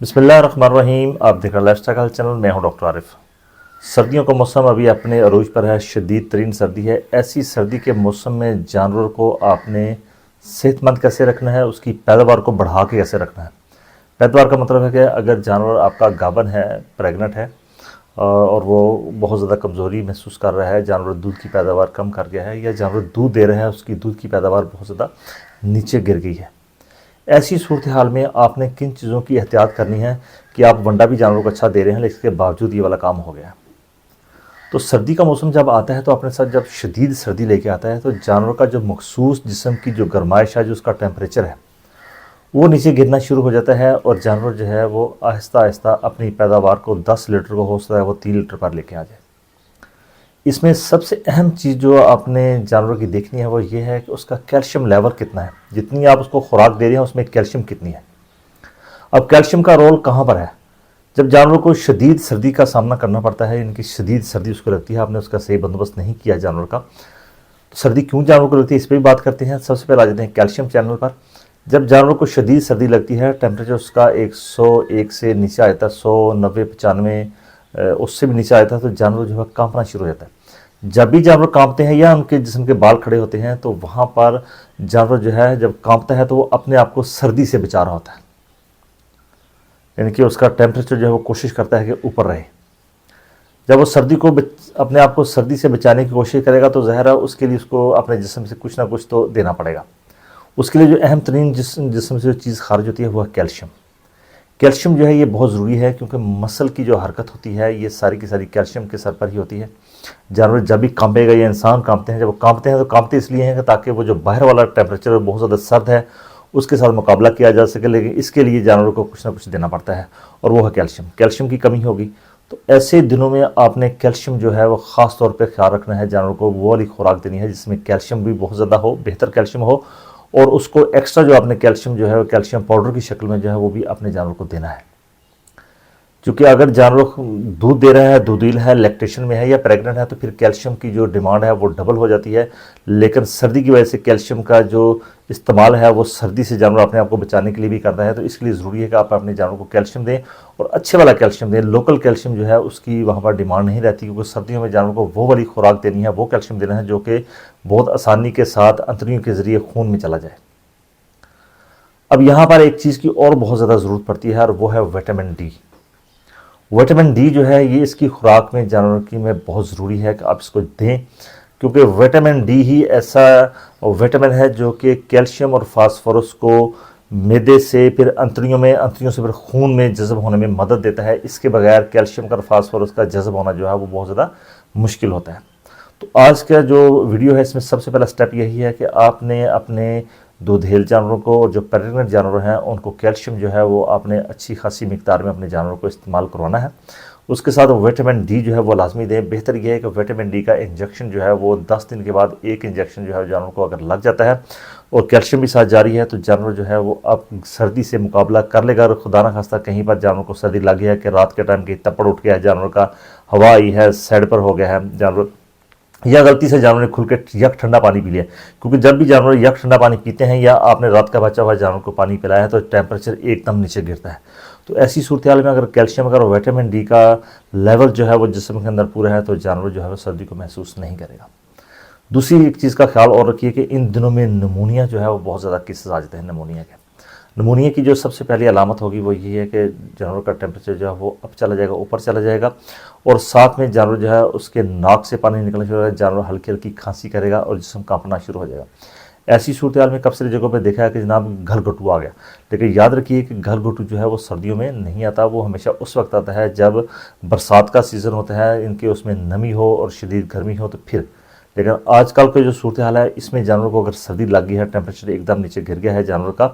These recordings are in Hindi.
बिस्मिल्लाहिर्रहमानिर्रहीम। आप देख रहे हैं लाइफस्टाइल चैनल। मैं हूं डॉक्टर आरिफ। सर्दियों का मौसम अभी अपने अरूज पर है। शदीद तरीन सर्दी है। ऐसी सर्दी के मौसम में जानवर को आपने सेहतमंद कैसे रखना है, उसकी पैदावार को बढ़ा के कैसे रखना है। पैदावार का मतलब है कि अगर जानवर आपका गाभन है, प्रेग्नेंट है और वो बहुत ज़्यादा कमज़ोरी महसूस कर रहा है, जानवर दूध की पैदावार कम कर गया है, या जानवर दूध दे रहा है उसकी दूध की पैदावार बहुत ज़्यादा नीचे गिर गई है, ऐसी सूरत हाल में आपने किन चीज़ों की एहतियात करनी है कि आप वंडा भी जानवरों को अच्छा दे रहे हैं लेकिन इसके बावजूद ये वाला काम हो गया। तो सर्दी का मौसम जब आता है तो अपने साथ जब शदीद सर्दी लेके आता है तो जानवर का जो मखसूस जिस्म की जो गर्माइश है, जो उसका टेम्परेचर है, वो नीचे गिरना शुरू हो जाता है और जानवर जो है वो आहिस्ता आहिस्ता अपनी पैदावार को 10 लीटर को हो सकता है वो 3 लीटर पर लेके आ जाए। इसमें सबसे अहम चीज़ जो आपने जानवर की देखनी है वो ये है कि उसका कैल्शियम लेवल कितना है। जितनी आप उसको खुराक दे रहे हैं उसमें कैल्शियम कितनी है। अब कैल्शियम का रोल कहाँ पर है? जब जानवर को शदीद सर्दी का सामना करना पड़ता है, इनकी शदीद सर्दी उसको लगती है, आपने उसका सही बंदोबस्त नहीं किया जानवर का, तो सर्दी क्यों जानवर को लगती है इस पर भी बात करते हैं। सबसे पहले आ जाते हैं कैल्शियम चैनल पर। जब जानवर को शदीद सर्दी लगती है, टेम्परेचर उसका 101 से नीचे आ जाता है, 100, 90, 95 उससे भी नीचे आ जाता है, तो जानवर जो है कांपना शुरू हो जाता है। जब भी जानवर कांपते हैं या उनके जिस्म के बाल खड़े होते हैं तो वहाँ पर जानवर जो है जब कांपता है तो वो अपने आप को सर्दी से बचा रहा होता है, यानी कि उसका टेम्परेचर जो है वो कोशिश करता है कि ऊपर रहे। जब वो सर्दी को अपने आप को सर्दी से बचाने की कोशिश करेगा तो ज़ाहिर है उसके लिए उसको अपने जिस्म से कुछ ना कुछ तो देना पड़ेगा। उसके लिए जो अहम तरीन जिस्म से जो चीज़ खारिज होती है वो है कैल्शियम। कैल्शियम जो है ये बहुत ज़रूरी है क्योंकि मसल की जो हरकत होती है ये सारी की सारी कैल्शियम के सर पर ही होती है। जानवर जब भी कांपेगा या इंसान कांपते हैं, जब वो कांपते हैं तो कांपते इसलिए हैं कि ताकि वो जो बाहर वाला टेम्परेचर बहुत ज़्यादा सर्द है उसके साथ मुकाबला किया जा सके, लेकिन इसके लिए जानवरों को कुछ ना कुछ देना पड़ता है और वो है कैल्शियम। कैल्शियम की कमी होगी तो ऐसे दिनों में आपने कैल्शियम जो है वो ख़ास तौर पर ख्याल रखना है। जानवर को वो वाली खुराक देनी है जिसमें कैल्शियम भी बहुत ज़्यादा हो, बेहतर कैल्शियम हो, और उसको एक्स्ट्रा जो आपने कैल्शियम जो है कैल्शियम पाउडर की शक्ल में जो है वो भी अपने जानवर को देना है। क्योंकि अगर जानवर दूध दे रहा है, दूधील है, लैक्टेशन में है या प्रेग्नेंट है तो फिर कैल्शियम की जो डिमांड है वो डबल हो जाती है। लेकिन सर्दी की वजह से कैल्शियम का जो इस्तेमाल है वो सर्दी से जानवर अपने आप को बचाने के लिए भी करता है, तो इसके लिए ज़रूरी है कि आप अपने जानवर को कैल्शियम दें और अच्छे वाला कैल्शियम दें। लोकल कैल्शियम जो है उसकी वहाँ पर डिमांड नहीं रहती क्योंकि सर्दियों में जानवर को वो वाली खुराक देनी है, वो कैल्शियम देना है जो कि बहुत आसानी के साथ अंतड़ियों के ज़रिए खून में चला जाए। अब यहाँ पर एक चीज़ की और बहुत ज़्यादा ज़रूरत पड़ती है और वो है विटामिन डी। विटामिन डी जो है ये इसकी खुराक में जानवर की में बहुत ज़रूरी है कि आप इसको दें, क्योंकि विटामिन डी ही ऐसा विटामिन है जो कि कैल्शियम और फास्फोरस को मैदे से फिर अंतड़ियों से फिर खून में जज़ब होने में मदद देता है। इसके बगैर कैल्शियम का और फास्फोरस का जज़ब होना जो है वो बहुत ज़्यादा मुश्किल होता है। तो आज का जो वीडियो है इसमें सबसे पहला स्टेप यही है कि आपने अपने दूधेल जानवरों को और जो प्रेग्नेंट जानवर हैं उनको कैल्शियम जो है वो आपने अच्छी खासी मिकदार में अपने जानवरों को इस्तेमाल करवाना है। उसके साथ विटामिन डी जो है वो लाजमी दें। बेहतर यह है कि विटामिन डी का इंजेक्शन जो है वो 10 दिन के बाद एक इंजेक्शन जो है जानवर को अगर लग जाता है और कैल्शियम भी साथ जारी है तो जानवर जो है वो अब सर्दी से मुकाबला कर लेगा। और खुदा ना खास्ता कहीं पर जानवर को सर्दी लग गया है कि रात के टाइम की तपड़ उठ गया है, जानवर का हवा आई है, साइड पर हो गया है जानवर, या गलती से जानवर ने खुल के यक ठंडा पानी पी लिया, क्योंकि जब भी जानवर यक ठंडा पानी पीते हैं या आपने रात का बचा हुआ जानवर को पानी पिलाया है तो टेम्परेचर एकदम नीचे गिरता है। तो ऐसी सूरत हाल में अगर कैल्शियम और विटामिन डी का लेवल जो है वो जिस्म के अंदर पूरा है तो जानवर जो है वो सर्दी को महसूस नहीं करेगा। दूसरी एक चीज़ का ख्याल और रखिए कि इन दिनों में नमूनिया जो है वो बहुत ज़्यादा केसेस आ जाते हैं नमूनिया के। नमूनिया की जो सबसे पहली अलामत होगी वो ये है कि जानवर का टेम्परेचर जो है वो अब चला जाएगा, ऊपर चला जाएगा, और साथ में जानवर जो है उसके नाक से पानी निकलना शुरू हो जाएगा, जानवर हल्की हल्की खांसी करेगा और जिस्म कांपना शुरू हो जाएगा। ऐसी सूरत हाल में कब सारी जगहों पर देखा है कि जनाब गलघोटू आ गया, लेकिन याद रखिए कि गलघोटू जो है वो सर्दियों में नहीं आता, वो हमेशा उस वक्त आता है जब बरसात का सीज़न होता है, इनके उसमें नमी हो और शदीद गर्मी हो तो फिर। लेकिन आजकल का जो सूरत हाल है इसमें जानवर को अगर सर्दी लग गई है, टेम्परेचर एकदम नीचे गिर गया है जानवर का,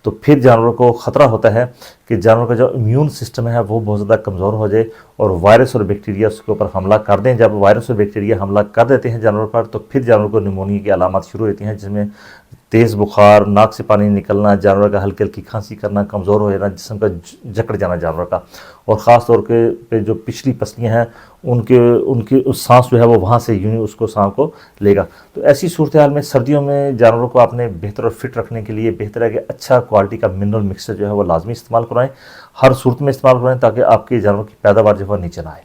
तो फिर जानवर को ख़तरा होता है कि जानवर का जो इम्यून सिस्टम है वो बहुत ज़्यादा कमज़ोर हो जाए और वायरस और बैक्टीरिया उसके ऊपर हमला कर दें। जब वायरस और बैक्टीरिया हमला कर देते हैं जानवर पर तो फिर जानवर को निमोनिया की अलामत शुरू होती हैं, जिसमें तेज़ बुखार, नाक से पानी निकलना, जानवर का हल्की हल्की खांसी करना, कमज़ोर हो जाना, जिस्म का जकड़ जाना जानवर का, और ख़ास तौर पे जो पिछली पसलियाँ हैं उनके उनकी उस सांस जो है वो वहाँ से यूँ उसको सांस को लेगा। तो ऐसी सूरत हाल में सर्दियों में जानवरों को आपने बेहतर और फिट रखने के लिए बेहतर है कि अच्छा क्वालिटी का मिनरल मिक्सचर जो है वो लाजमी इस्तेमाल कराएं, हर सूरत में इस्तेमाल कराएं, ताकि आपके जानवरों की पैदावार जो है नीचे ना आए।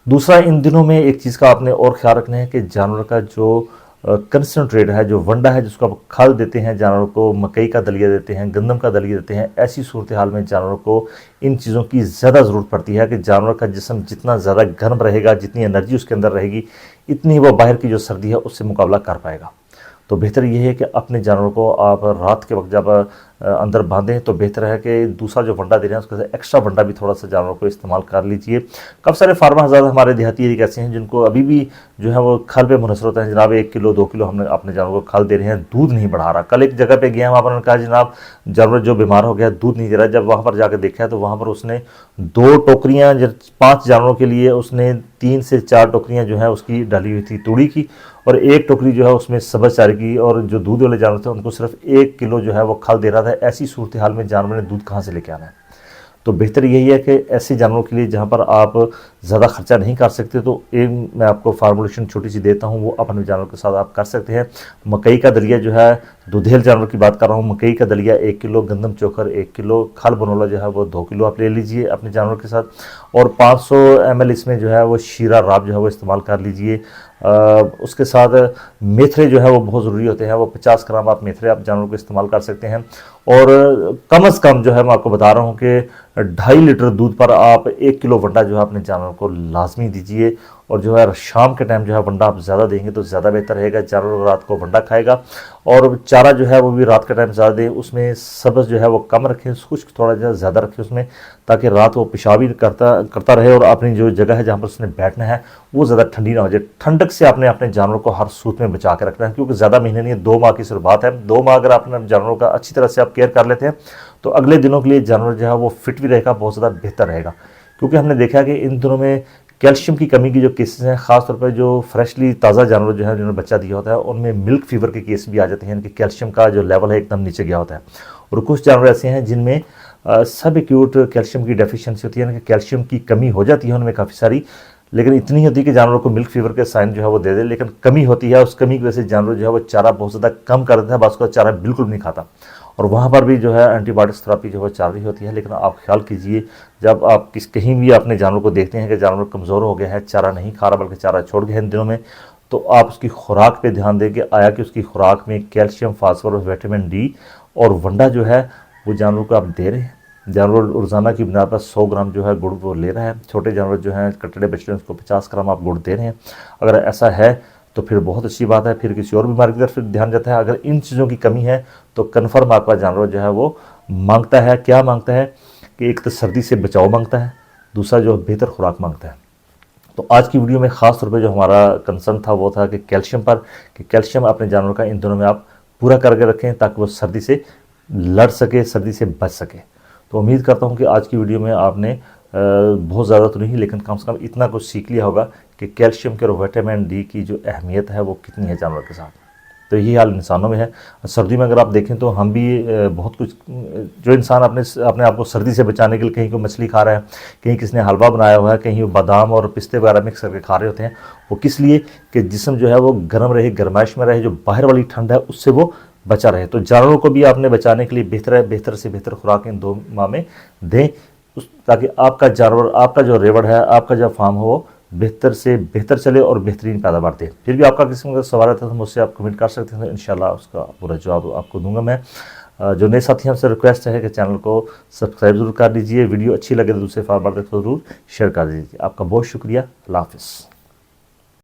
दूसरा, इन दिनों में एक चीज़ का आपने और ख्याल रखना है कि जानवर का जो कंसनट्रेट है, जो वंडा है, जिसको आप खाद देते हैं जानवरों को, मकई का दलिया देते हैं, गंदम का दलिया देते हैं, ऐसी सूरत हाल में जानवरों को इन चीज़ों की ज़्यादा ज़रूरत पड़ती है कि जानवर का जिस्म जितना ज़्यादा गर्म रहेगा, जितनी एनर्जी उसके अंदर रहेगी, इतनी वो बाहर की जो सर्दी है उससे मुकाबला कर पाएगा। तो बेहतर ये है कि अपने जानवरों को आप रात के वक्त जब अंदर बांधें तो बेहतर है कि दूसरा जो वंडा दे रहे हैं उसके साथ एक्स्ट्रा वंडा भी थोड़ा सा जानवरों को इस्तेमाल कर लीजिए। काफ़ी सारे फार्मर हज़ार हमारे देहाती एरिया ऐसे हैं जिनको अभी भी जो है वो खल पे मुनसर होते हैं, जनाब 1 किलो 2 किलो हमने अपने जानवरों को खल दे रहे हैं, दूध नहीं बढ़ा रहा। कल एक जगह पे गया, वहाँ पर उन्होंने कहा जनाब जानवर जो बीमार हो गया, दूध नहीं दे रहा। जब वहाँ पर जाकर देखा तो वहाँ पर उसने 2 टोकरियाँ 5 जानवरों के लिए उसने 3 से 4 टोकरियाँ जो है उसकी डाली हुई थी तूड़ी की, और 1 टोकरी जो है उसमें सब्ज़ चारे की, और जो दूध वाले जानवर थे उनको सिर्फ 1 किलो जो है वो खल दे रहा था। ऐसी सूरत हाल में जानवर ने दूध कहाँ से लेके आना है? तो बेहतर यही है कि ऐसे जानवरों के लिए जहाँ पर आप ज़्यादा खर्चा नहीं कर सकते, तो एक मैं आपको फार्मूलेशन छोटी सी देता हूँ, वो अपने जानवर के साथ आप कर सकते हैं। मकई का दलिया जो है, दूधेल जानवर की बात कर रहा हूँ, मकई का दलिया 1 किलो, गंदम चोकर 1 किलो, खल बनोला जो है वो 2 किलो आप ले लीजिए अपने जानवर के साथ, और 500 ml इसमें जो है वो शीरा राब जो है वो इस्तेमाल कर लीजिए। उसके साथ मेथरे जो है वो बहुत ज़रूरी होते हैं, वो 50 ग्राम आप मेथरे आप जानवर को इस्तेमाल कर सकते हैं। और कम से कम जो है मैं आपको बता रहा हूँ कि 2.5 लीटर दूध पर आप 1 किलो वंडा जो है अपने जानवर को लाजमी दीजिए, और जो है शाम के टाइम जो है वंडा आप ज़्यादा देंगे तो ज़्यादा बेहतर रहेगा। जानवर रात को वंडा खाएगा, और चारा जो है वो भी रात के टाइम ज़्यादा दें, उसमें सब्ज़ जो है वो कम रखें, खुश्क थोड़ा ज़्यादा रखें उसमें, ताकि रात वो पेशाब ही करता रहे, और अपनी जो जगह है जहाँ पर उसने बैठना है वो ज़्यादा ठंडी ना हो जाए। ठंडक से आपने अपने जानवरों को हर सूरत में बचा के रखना है, क्योंकि ज़्यादा महीने नहीं है, 2 माह की शुरुआत है। 2 माह अगर अपने जानवरों का अच्छी तरह से आप केयर कर लेते हैं तो अगले दिनों के लिए जानवर जो है वो फिट भी रहेगा, बहुत ज़्यादा बेहतर रहेगा। क्योंकि हमने देखा कि इन दिनों में कैल्शियम की कमी की जो केसेस हैं, ख़ासतौर पर जो फ्रेशली ताज़ा जानवर जो है जिन्होंने बच्चा दिया होता है, उनमें मिल्क फीवर के केस भी आ जाते हैं, इनके कैल्शियम का जो लेवल है एकदम नीचे गया होता है। और कुछ जानवर ऐसे हैं जिनमें सब एक्यूट कैल्शियम की डेफिशिएंसी होती है, यानी कि कैल्शियम की कमी हो जाती है उनमें काफ़ी सारी, लेकिन इतनी होती है कि जानवरों को मिल्क फीवर के साइन जो है वो दे दे, लेकिन कमी होती है। उस कमी की वजह से जानवर जो है वो चारा बहुत ज़्यादा कम कर देता है, बस उसका चारा बिल्कुल नहीं खाता, और वहाँ पर भी जो है एंटीबायोटिक्स थेरेपी जो है चल रही होती है। लेकिन आप ख्याल कीजिए, जब आप कहीं भी अपने जानवर को देखते हैं कि जानवर कमज़ोर हो गया है, चारा नहीं खा रहा बल्कि चारा छोड़ गया है इन दिनों में, तो आप उसकी खुराक पे ध्यान दें कि आया कि उसकी खुराक में कैल्शियम, फास्फोरस, विटामिन डी और वंडा जो है वो जानवर को आप दे रहे हैं। जानवर रोज़ाना की बुनियाद पर 100 ग्राम जो है गुड़ वो ले रहा है। छोटे जानवर जो हैं कटड़े बछड़े, उसको 50 ग्राम आप गुड़ दे रहे हैं। अगर ऐसा है तो फिर बहुत अच्छी बात है, फिर किसी और बीमारी की तरफ फिर ध्यान जाता है। अगर इन चीज़ों की कमी है तो कन्फर्म आपका जानवर जो है वो मांगता है, क्या मांगता है कि एक तो सर्दी से बचाव मांगता है, दूसरा जो बेहतर खुराक मांगता है। तो आज की वीडियो में ख़ास तौर पे जो हमारा कंसर्न था वो था कि कैल्शियम पर, कि कैल्शियम अपने जानवर का इन दिनों में आप पूरा करके रखें ताकि वो सर्दी से लड़ सके, सर्दी से बच सके। तो उम्मीद करता हूँ कि आज की वीडियो में आपने बहुत ज़्यादा तो नहीं, लेकिन कम से कम इतना कुछ सीख लिया होगा कि कैल्शियम के और विटामिन डी की जो अहमियत है वो कितनी है जानवर के साथ। तो यही हाल इंसानों में है। सर्दी में अगर आप देखें तो हम भी बहुत कुछ, जो इंसान अपने आप को सर्दी से बचाने के लिए कहीं को मछली खा रहा है, कहीं किसने हलवा बनाया हुआ है, कहीं बादाम और पिस्ते वगैरह मिक्स करके खा रहे होते हैं, वो किस लिए कि जिस्म जो है वो गर्म रहे, गर्माइश में रहे, जो बाहर वाली ठंड है उससे वो बचा रहे। तो जानवरों को भी आपने बचाने के लिए बेहतर से बेहतर खुराक इन 2 माह में दें, ताकि आपका जानवर, आपका जो रेवड़ है, आपका जो फार्म हो वो बेहतर से बेहतर चले और बेहतरीन पैदावार दे। फिर भी आपका किसी का सवाल आता है तो मुझसे आप कमेंट कर सकते हैं, तो इंशाल्लाह उसका पूरा जवाब आपको दूंगा मैं। जो नए साथी हमसे रिक्वेस्ट है कि चैनल को सब्सक्राइब जरूर कर दीजिए, वीडियो अच्छी लगे तो दूसरे फार्मर तक जरूर शेयर कर दीजिए। आपका बहुत शुक्रिया, अल्लाह हाफिज़।